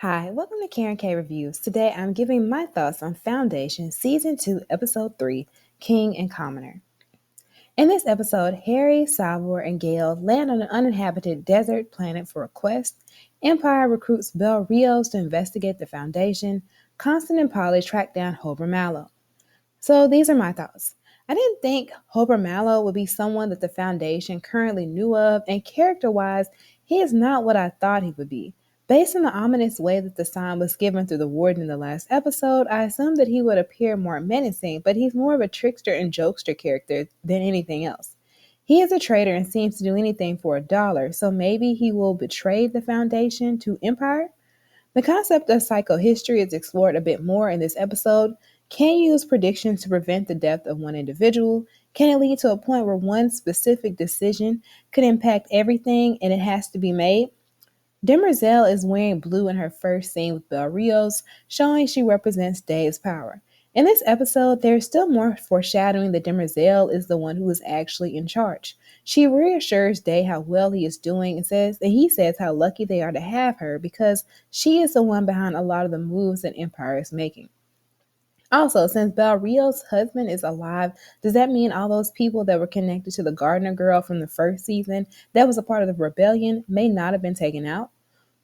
Hi, welcome to Karen K Reviews. Today I'm giving my thoughts on Foundation Season 2, Episode 3, King and Commoner. In this episode, Harry, Salvor, and Gale land on an uninhabited desert planet for a quest. Empire recruits Bel Rios to investigate the Foundation. Constant and Polly track down Hober Mallow. So these are my thoughts. I didn't think Hober Mallow would be someone that the Foundation currently knew of, and character-wise, he is not what I thought he would be. Based on the ominous way that the sign was given through the warden in the last episode, I assumed that he would appear more menacing, but he's more of a trickster and jokester character than anything else. He is a traitor and seems to do anything for $1, so maybe he will betray the Foundation to Empire? The concept of psychohistory is explored a bit more in this episode. Can you use predictions to prevent the death of one individual? Can it lead to a point where one specific decision could impact everything and it has to be made? Demerzel is wearing blue in her first scene with Bel Rios, showing she represents Dave's power. In this episode, there is still more foreshadowing that Demerzel is the one who is actually in charge. She reassures Dave how well he is doing and he says how lucky they are to have her because she is the one behind a lot of the moves that Empire is making. Also, since Bel Rios' husband is alive, does that mean all those people that were connected to the Gardner girl from the first season that was a part of the rebellion may not have been taken out?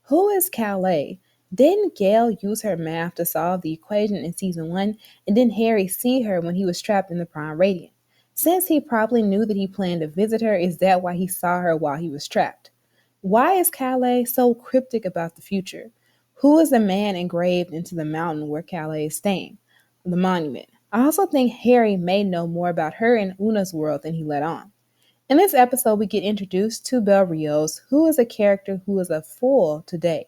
Who is Calais? Didn't Gale use her math to solve the equation in season 1, and didn't Harry see her when he was trapped in the Prime Radiant? Since he probably knew that he planned to visit her, is that why he saw her while he was trapped? Why is Calais so cryptic about the future? Who is the man engraved into the mountain where Calais is staying? The monument. I also think Harry may know more about her and Una's world than he let on. In this episode, we get introduced to Bel Rios, who is a character who is a fool to Day.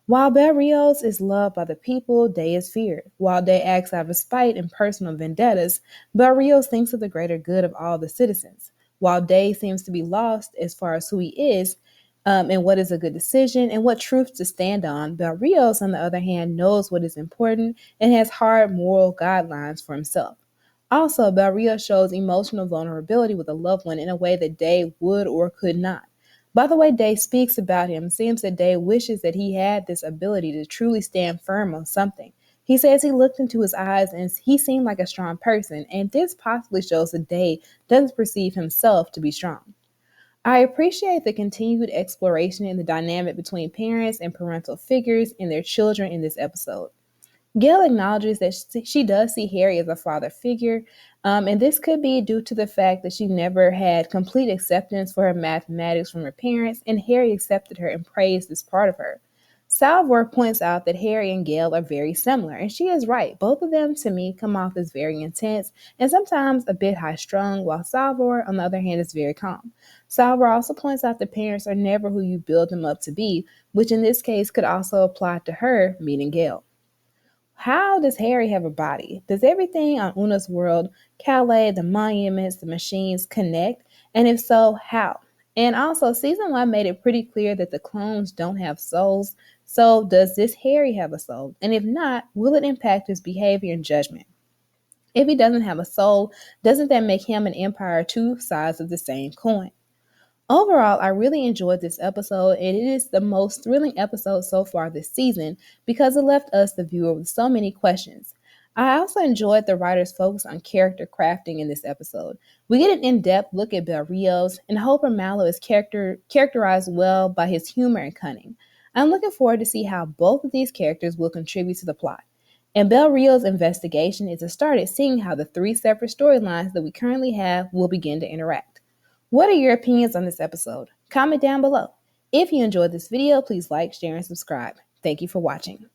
While Bel Rios is loved by the people, Day is feared. While Day acts out of spite and personal vendettas, Bel Rios thinks of the greater good of all the citizens. While Day seems to be lost as far as who he is, and what is a good decision and what truth to stand on, Bel Rios, on the other hand, knows what is important and has hard moral guidelines for himself. Also, Bel Rios shows emotional vulnerability with a loved one in a way that Day would or could not. By the way Day speaks about him, it seems that Day wishes that he had this ability to truly stand firm on something. He says he looked into his eyes and he seemed like a strong person, and this possibly shows that Day doesn't perceive himself to be strong. I appreciate the continued exploration in the dynamic between parents and parental figures and their children in this episode. Gail acknowledges that she does see Harry as a father figure, and this could be due to the fact that she never had complete acceptance for her mathematics from her parents, and Harry accepted her and praised this part of her. Salvor points out that Harry and Gail are very similar, and she is right. Both of them, to me, come off as very intense and sometimes a bit high-strung, while Salvor, on the other hand, is very calm. Salvor also points out that parents are never who you build them up to be, which in this case could also apply to her meeting Gail. How does Harry have a body? Does everything on Una's world, Calais, the monuments, the machines, connect? And if so, how? And also, season 1 made it pretty clear that the clones don't have souls. So, does this Harry have a soul? And if not, will it impact his behavior and judgment? If he doesn't have a soul, doesn't that make him and Empire two sides of the same coin? Overall, I really enjoyed this episode, and it is the most thrilling episode so far this season because it left us, the viewer, with so many questions. I also enjoyed the writer's focus on character crafting in this episode. We get an in-depth look at Bel Rios, and Hober Mallow is characterized well by his humor and cunning. I'm looking forward to see how both of these characters will contribute to the plot. And Bel Rios' investigation is a start at seeing how the three separate storylines that we currently have will begin to interact. What are your opinions on this episode? Comment down below. If you enjoyed this video, please like, share, and subscribe. Thank you for watching.